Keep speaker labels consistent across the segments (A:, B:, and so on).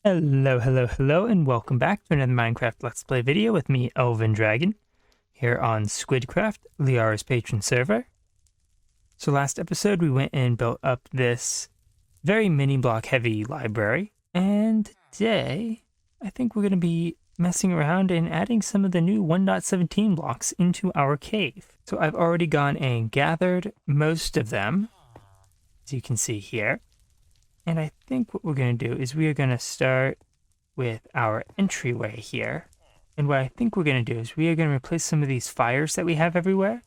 A: Hello, and welcome back to another Minecraft Let's Play video with me, Elven Dragon, here on SQUIDcraft, Liara's patron server. So last episode we went and built up this very mini block heavy library, and today I think we're going to be messing around and adding some of the new 1.17 blocks into our cave. So I've already gone and gathered most of them, as you can see here. And I think what we're going to do is we are going to start with our entryway here. And what I think we're going to do is we are going to replace some of these fires that we have everywhere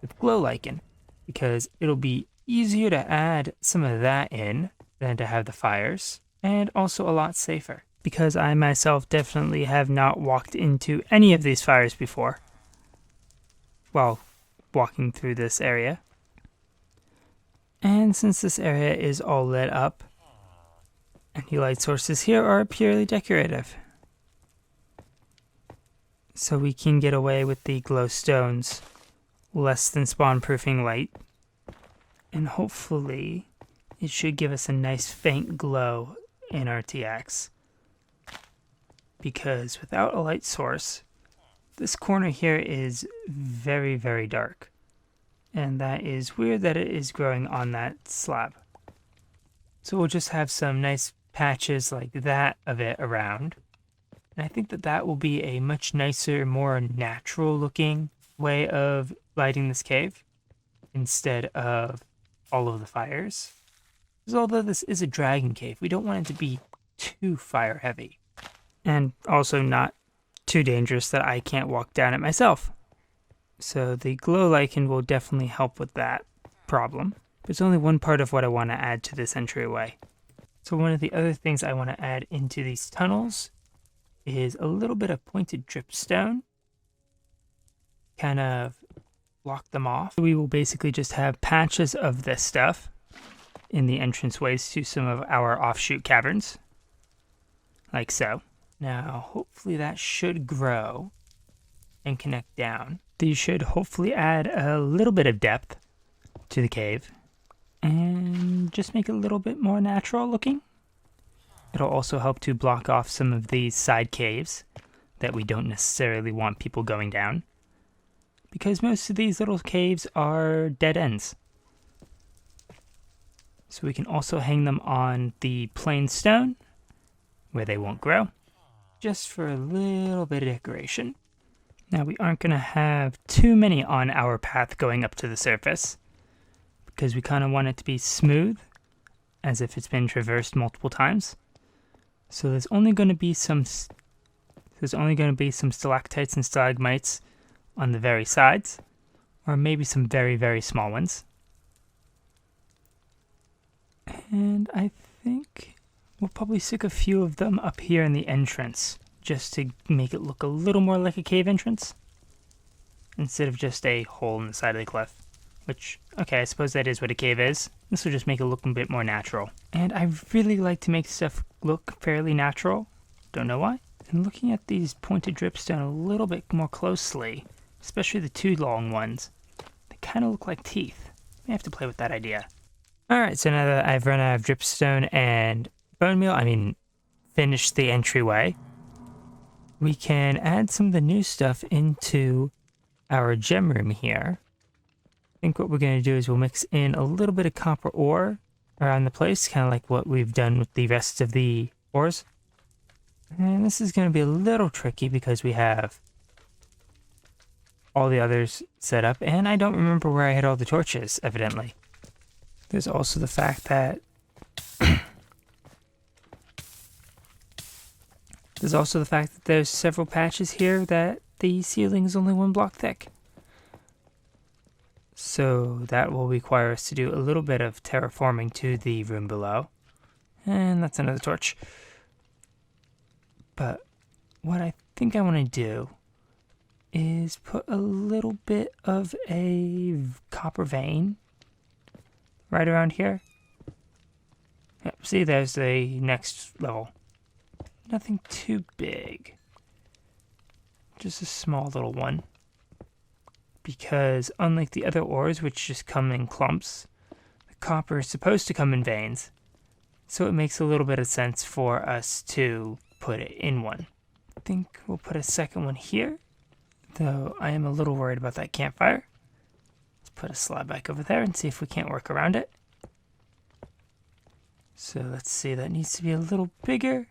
A: with glow lichen, because it'll be easier to add some of that in than to have the fires, and also a lot safer, because I myself definitely have not walked into any of these fires before while walking through this area. And since this area is all lit up, any light sources here are purely decorative. So we can get away with the glowstones less than spawn-proofing light. And hopefully it should give us a nice faint glow in our TX. Because without a light source, this corner here is very, very dark. And that is weird that it is growing on that slab. So we'll just have some nice patches like that of it around. And I think that that will be a much nicer, more natural looking way of lighting this cave instead of all of the fires. Because although this is a dragon cave, we don't want it to be too fire heavy. And also not too dangerous that I can't walk down it myself. So the glow lichen will definitely help with that problem. But it's only one part of what I want to add to this entryway. So one of the other things I want to add into these tunnels is a little bit of pointed dripstone. Kind of block them off. We will basically just have patches of this stuff in the entranceways to some of our offshoot caverns. Like so. Now hopefully that should grow and connect down. These should hopefully add a little bit of depth to the cave and just make it a little bit more natural looking. It'll also help to block off some of these side caves that we don't necessarily want people going down, because most of these little caves are dead ends. So we can also hang them on the plain stone where they won't grow, just for a little bit of decoration. Now we aren't going to have too many on our path going up to the surface, because we kind of want it to be smooth, as if it's been traversed multiple times. So there's only going to be some stalactites and stalagmites on the very sides, or maybe some very, very small ones. And I think we'll probably stick a few of them up here in the entrance, just to make it look a little more like a cave entrance, instead of just a hole in the side of the cliff. Which, okay, I suppose that is what a cave is. This will just make it look a bit more natural. And I really like to make stuff look fairly natural. Don't know why. And looking at these pointed dripstone a little bit more closely, especially the two long ones, they kind of look like teeth. I have to play with that idea. Alright, so now that I've run out of dripstone and bone meal, finished the entryway, we can add some of the new stuff into our gem room here. I think what we're going to do is we'll mix in a little bit of copper ore around the place, kind of like what we've done with the rest of the ores. And this is going to be a little tricky because we have all the others set up, and I don't remember where I had all the torches, evidently. There's also the fact that there's several patches here that the ceiling is only 1 block thick. So that will require us to do a little bit of terraforming to the room below. And that's another torch. But what I think I want to do is put a little bit of a copper vein right around here. Yep, see, there's the next level. Nothing too big. Just a small little one. Because unlike the other ores, which just come in clumps, the copper is supposed to come in veins. So it makes a little bit of sense for us to put it in one. I think we'll put a second one here, though I am a little worried about that campfire. Let's put a slab back over there and see if we can't work around it. So let's see, that needs to be a little bigger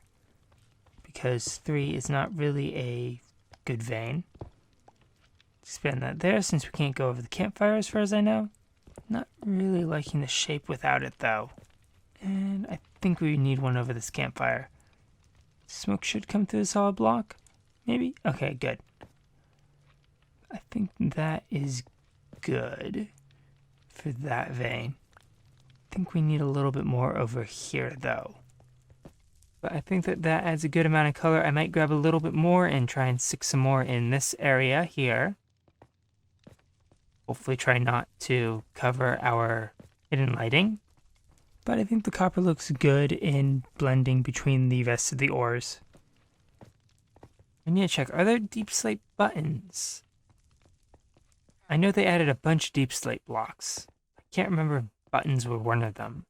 A: because 3 is not really a good vein. Expand that there since we can't go over the campfire as far as I know. Not really liking the shape without it though. And I think we need one over this campfire. Smoke should come through the solid block. Maybe? Okay, good. I think that is good for that vein. I think we need a little bit more over here though. But I think that adds a good amount of color. I might grab a little bit more and try and stick some more in this area here. Hopefully try not to cover our hidden lighting. But I think the copper looks good in blending between the rest of the ores. I need to check, are there deep slate buttons? I know they added a bunch of deep slate blocks. I can't remember if buttons were one of them.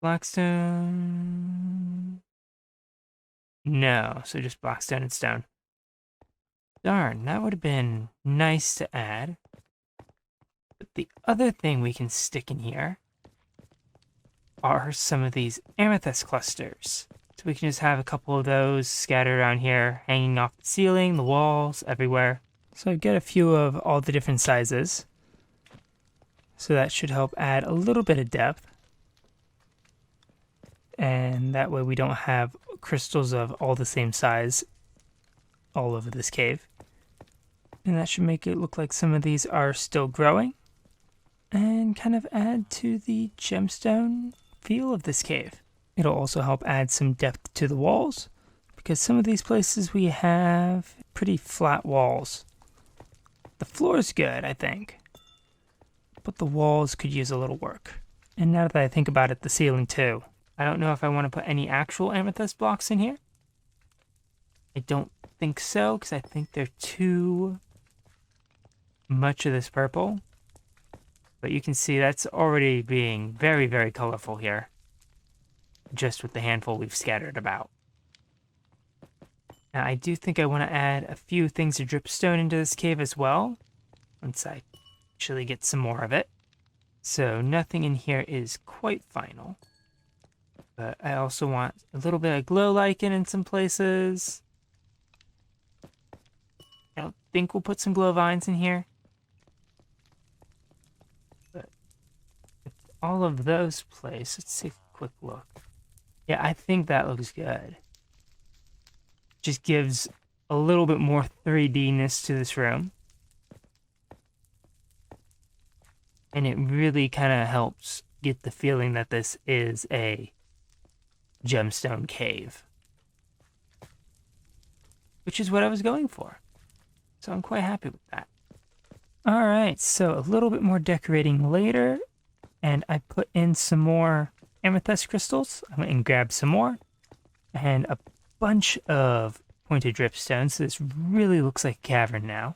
A: Blackstone... No, so just blackstone and stone. Darn, that would have been nice to add. But the other thing we can stick in here are some of these amethyst clusters. So we can just have a couple of those scattered around here, hanging off the ceiling, the walls, everywhere. So I've got a few of all the different sizes. So that should help add a little bit of depth. And that way we don't have crystals of all the same size all over this cave. And that should make it look like some of these are still growing. And kind of add to the gemstone feel of this cave. It'll also help add some depth to the walls, because some of these places we have pretty flat walls. The floor is good, I think, but the walls could use a little work. And now that I think about it, the ceiling too. I don't know if I want to put any actual amethyst blocks in here. I don't think so, because I think they're too much of this purple. But you can see that's already being very, very colorful here, just with the handful we've scattered about. Now I do think I want to add a few things of dripstone into this cave as well, once I actually get some more of it. So nothing in here is quite final. But I also want a little bit of glow lichen in some places. I don't think we'll put some glow vines in here. But with all of those placed, let's take a quick look. Yeah, I think that looks good. Just gives a little bit more 3D-ness to this room. And it really kind of helps get the feeling that this is a gemstone cave. Which is what I was going for. So I'm quite happy with that. Alright, so a little bit more decorating later. And I put in some more amethyst crystals. I went and grabbed some more. And a bunch of pointed dripstones. So this really looks like a cavern now.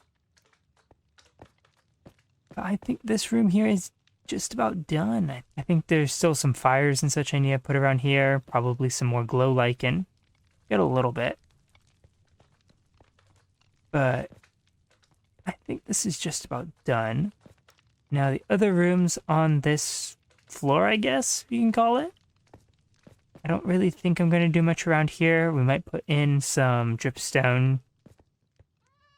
A: But I think this room here is just about done. I think there's still some fires and such I need to put around here. Probably some more glow lichen. Get a little bit. But I think this is just about done. Now the other rooms on this floor, I guess you can call it. I don't really think I'm going to do much around here. We might put in some dripstone.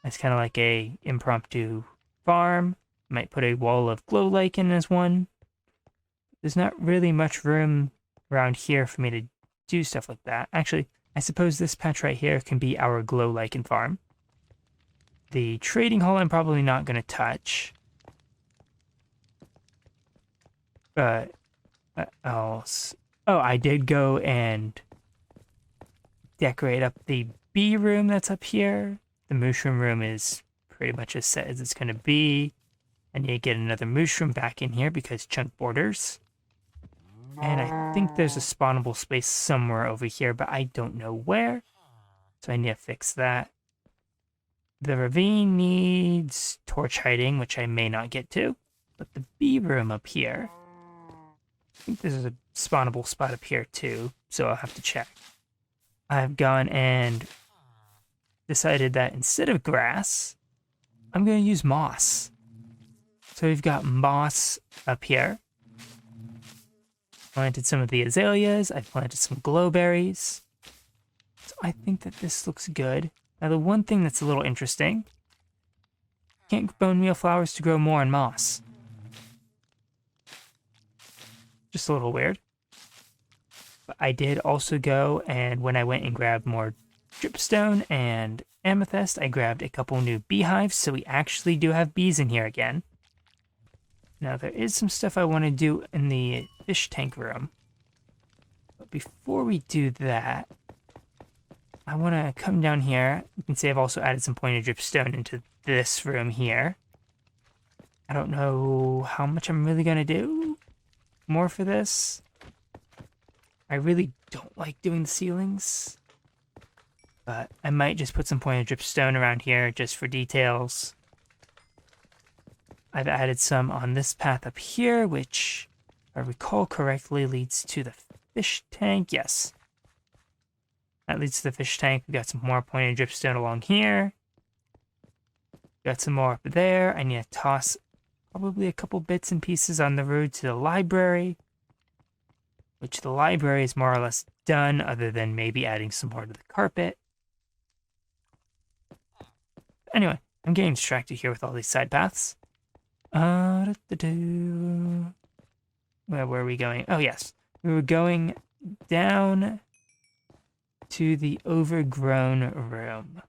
A: That's kind of like a impromptu farm. Might put a wall of glow lichen as one. There's not really much room around here for me to do stuff like that. Actually, I suppose this patch right here can be our glow lichen farm. The trading hall I'm probably not going to touch. But what else? Oh, I did go and decorate up the bee room that's up here. The mushroom room is pretty much as set as it's going to be. I need to get another mushroom back in here because chunk borders. And I think there's a spawnable space somewhere over here, but I don't know where. So I need to fix that. The ravine needs torch hiding, which I may not get to. But the bee room up here, I think this is a spawnable spot up here too, so I'll have to check. I've gone and decided that instead of grass, I'm going to use moss. So we've got moss up here. Planted some of the azaleas. I've planted some glowberries. So I think that this looks good. Now the one thing that's a little interesting, can't get bone meal flowers to grow more in moss. Just a little weird. But I did also go, and when I went and grabbed more dripstone and amethyst, I grabbed a couple new beehives, so we actually do have bees in here again. Now there is some stuff I want to do in the fish tank room. But before we do that, I want to come down here. You can see I've also added some pointed dripstone into this room here. I don't know how much I'm really going to do more for this. I really don't like doing the ceilings, but I might just put some pointed dripstone around here just for details. I've added some on this path up here, which, if I recall correctly, leads to the fish tank. Yes, that leads to the fish tank. We've got some more pointed dripstone along here. Got some more up there. I need to toss probably a couple bits and pieces on the road to the library, which the library is more or less done, other than maybe adding some more to the carpet. Anyway, I'm getting distracted here with all these side paths. Where were we going? Oh, yes. We were going down to the overgrown room,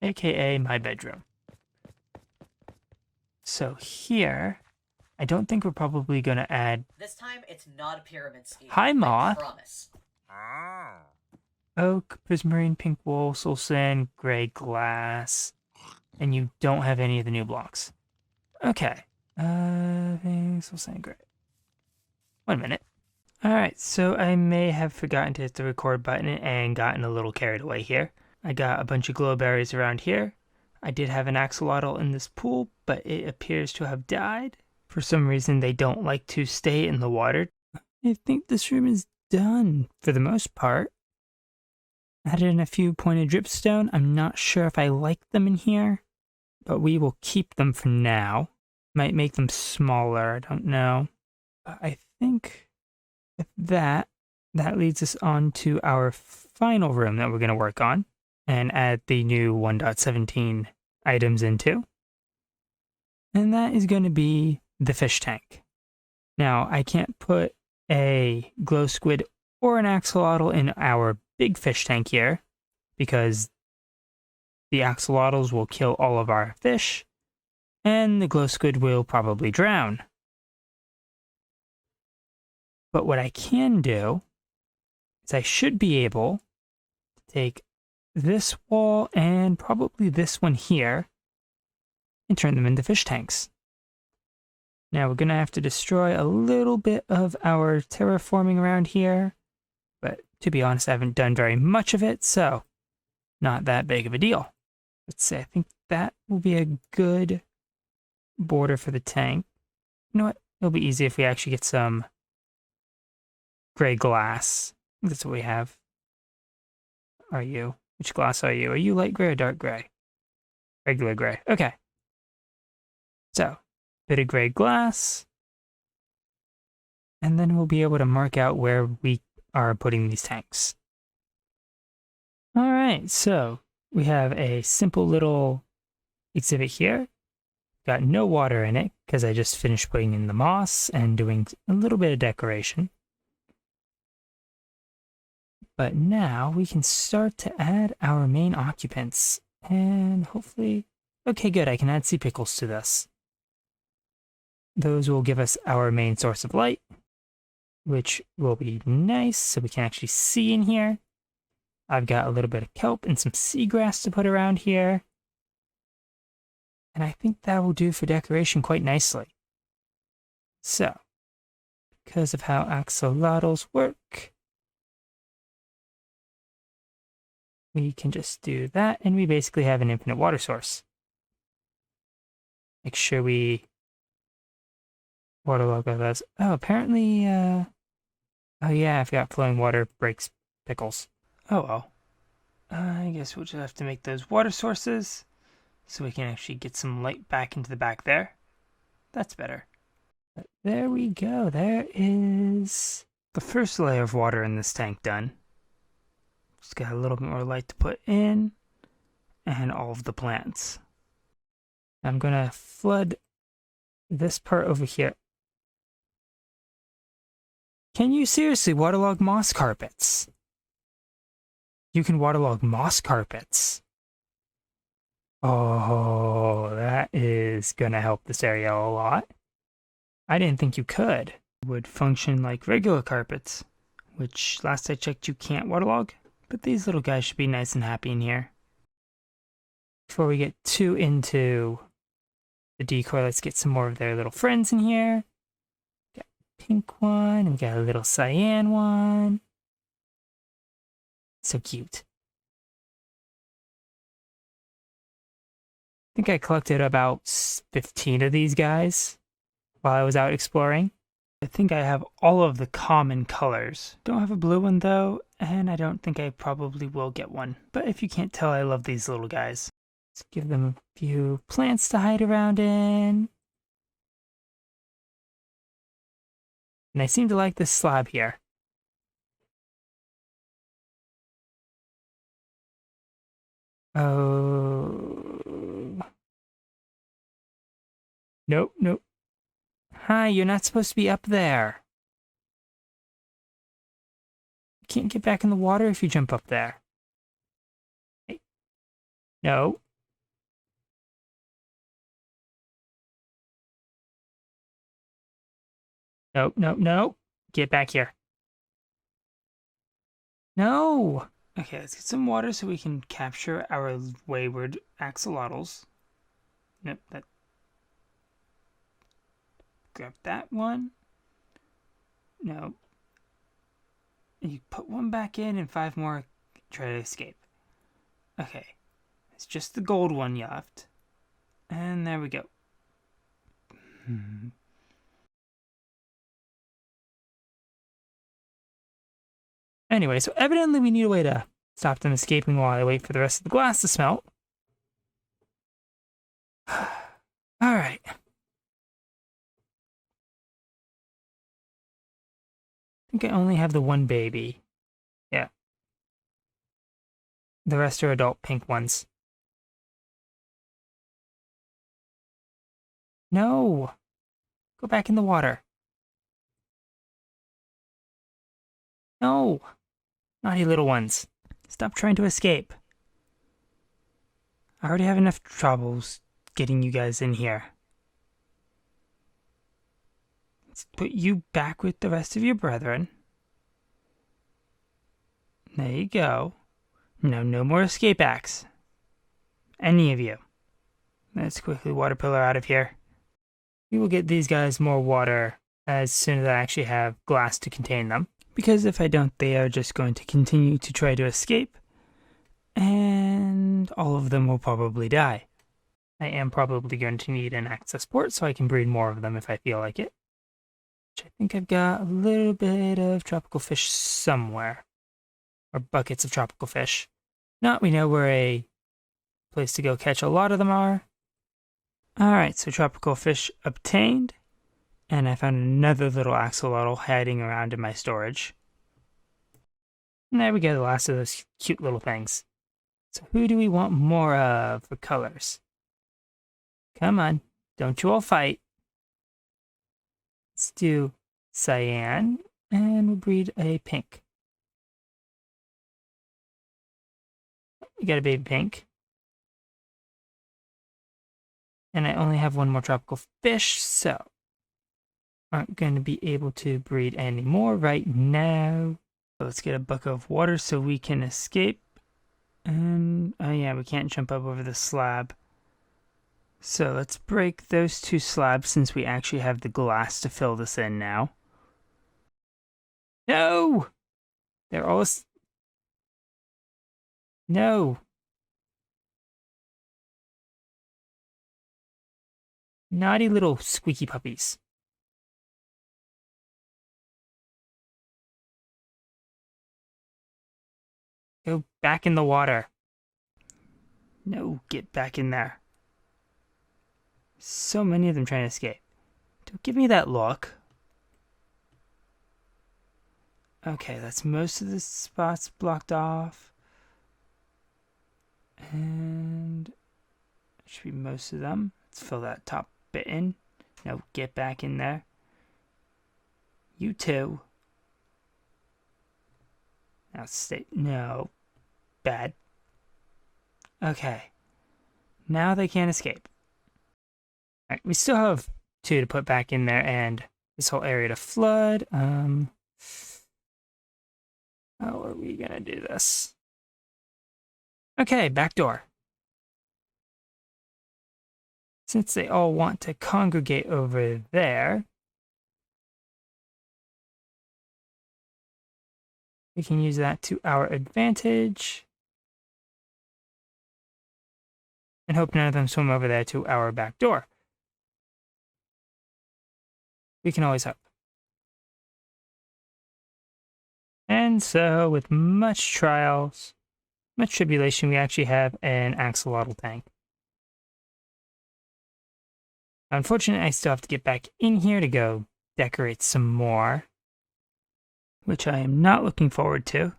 A: aka my bedroom. So here, I don't think we're probably going to add...
B: This time, it's not a pyramid scheme.
A: Hi, Moth.
B: I promise.
A: Oak, prismarine, pink wool, soul sand, gray glass. And you don't have any of the new blocks. Okay. Pink, soul sand, gray. 1 minute. Alright, so I may have forgotten to hit the record button and gotten a little carried away here. I got a bunch of glowberries around here. I did have an axolotl in this pool, but it appears to have died. For some reason, they don't like to stay in the water. I think this room is done for the most part. Added in a few pointed dripstone. I'm not sure if I like them in here, but we will keep them for now. Might make them smaller, I don't know. But I think with that leads us on to our final room that we're going to work on and add the new 1.17 items into. And that is going to be the fish tank. Now, I can't put a glow squid or an axolotl in our big fish tank here because the axolotls will kill all of our fish and the glow squid will probably drown. But what I can do is I should be able to take this wall and probably this one here and turn them into fish tanks. Now we're going to have to destroy a little bit of our terraforming around here, but to be honest, I haven't done very much of it, so not that big of a deal. Let's say I think that will be a good border for the tank. You know what? It'll be easy if we actually get some gray glass. I think that's what we have. Are you? Which glass are you? Are you light gray or dark gray? Regular gray. Okay. So, bit of gray glass. And then we'll be able to mark out where we are putting these tanks. Alright, so we have a simple little exhibit here. Got no water in it because I just finished putting in the moss and doing a little bit of decoration. But now we can start to add our main occupants. And hopefully... Okay, good, I can add sea pickles to this. Those will give us our main source of light, which will be nice so we can actually see in here. I've got a little bit of kelp and some seagrass to put around here. And I think that will do for decoration quite nicely. So, because of how axolotls work, we can just do that, and we basically have an infinite water source. Make sure we Waterlog of those. Oh, apparently, oh yeah, I forgot flowing water breaks pickles. Oh well. I guess we'll just have to make those water sources so we can actually get some light back into the back there. That's better. But there we go. There is the first layer of water in this tank done. Just got a little bit more light to put in and all of the plants. I'm gonna flood this part over here. Can you seriously waterlog moss carpets? You can waterlog moss carpets. Oh, that is gonna help this area a lot. I didn't think you could. It would function like regular carpets, which last I checked you can't waterlog, but these little guys should be nice and happy in here. Before we get too into the decor, let's get some more of their little friends in here. Got a pink one, and we got a little cyan one. So cute. I think I collected about 15 of these guys while I was out exploring. I think I have all of the common colors. Don't have a blue one though, and I don't think I probably will get one. But if you can't tell, I love these little guys. Let's give them a few plants to hide around in. And I seem to like this slab here. Oh. Nope, nope. Hi, you're not supposed to be up there. You can't get back in the water if you jump up there. Hey. No. Nope, nope, nope. Get back here. No! Okay, let's get some water so we can capture our wayward axolotls. Nope, that. Grab that one. No. You put one back in and 5 more try to escape. Okay. It's just the gold one left. And there we go. Anyway, so evidently we need a way to stop them escaping while I wait for the rest of the glass to smelt. Alright. I think I only have the one baby. Yeah. The rest are adult pink ones. No! Go back in the water. No! Naughty little ones. Stop trying to escape. I already have enough troubles getting you guys in here. Let's put you back with the rest of your brethren. There you go. No more escape acts. Any of you. Let's quickly water pillar out of here. We will get these guys more water as soon as I actually have glass to contain them. Because if I don't, they are just going to continue to try to escape. And all of them will probably die. I am probably going to need an access port so I can breed more of them if I feel like it. Which I think I've got a little bit of tropical fish somewhere. Or buckets of tropical fish. Now we know where a place to go catch a lot of them are. Alright, so tropical fish obtained. And I found another little axolotl hiding around in my storage. And there we go, the last of those cute little things. So who do we want more of for colors? Come on, don't you all fight. Let's do cyan, and we'll breed a pink. We got a baby pink. And I only have one more tropical fish, so aren't going to be able to breed any more right now. So let's get a bucket of water so we can escape. And, oh yeah, we can't jump up over the slab. So let's break those 2 slabs since we actually have the glass to fill this in now. No! They're all... No! Naughty little squeaky puppies. Go back in the water. No, get back in there. So many of them trying to escape. Don't give me that look. Okay, that's most of the spots blocked off. And that should be most of them. Let's fill that top bit in. No, get back in there. You too. Now stay. No. Bad. Okay. Now they can't escape. Alright, we still have 2 to put back in there and this whole area to flood. How are we gonna do this? Okay, back door. Since they all want to congregate over there, we can use that to our advantage. And hope none of them swim over there to our back door. We can always hope. And so, with much trials, much tribulation, we actually have an axolotl tank. Unfortunately, I still have to get back in here to go decorate some more, which I am not looking forward to,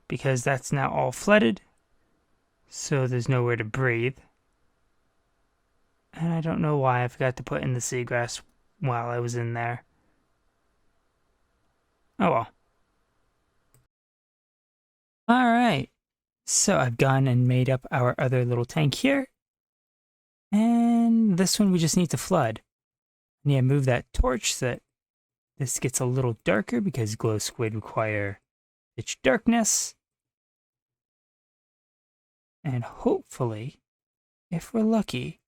A: because that's now all flooded, so there's nowhere to breathe. And I don't know why I forgot to put in the seagrass while I was in there. Oh well. Alright, so I've gone and made up our other little tank here. And this one we just need to flood. I need to move that torch so that this gets a little darker because glow squid require pitch darkness. And hopefully, if we're lucky,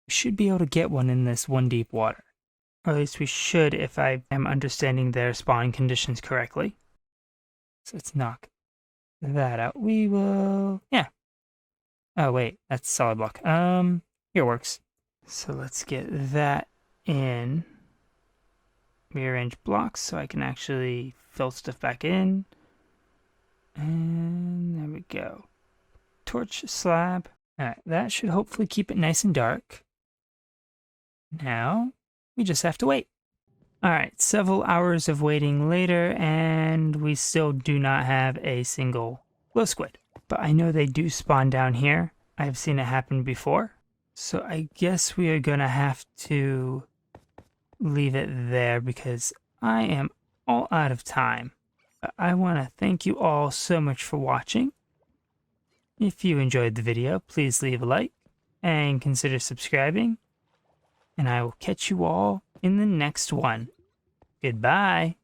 A: we should be able to get one in this 1 deep water. Or at least we should if I am understanding their spawning conditions correctly. So let's knock that out. We will... yeah. Oh, wait. That's solid block. Here works. So let's get that in. Rearrange blocks so I can actually fill stuff back in. And there we go. Torch slab. Alright, that should hopefully keep it nice and dark. Now, we just have to wait. Alright, several hours of waiting later, and we still do not have a single glow squid. But I know they do spawn down here. I've seen it happen before. So I guess we are gonna have to leave it there because I am all out of time. But I want to thank you all so much for watching. If you enjoyed the video, please leave a like and consider subscribing. And I will catch you all in the next one. Goodbye.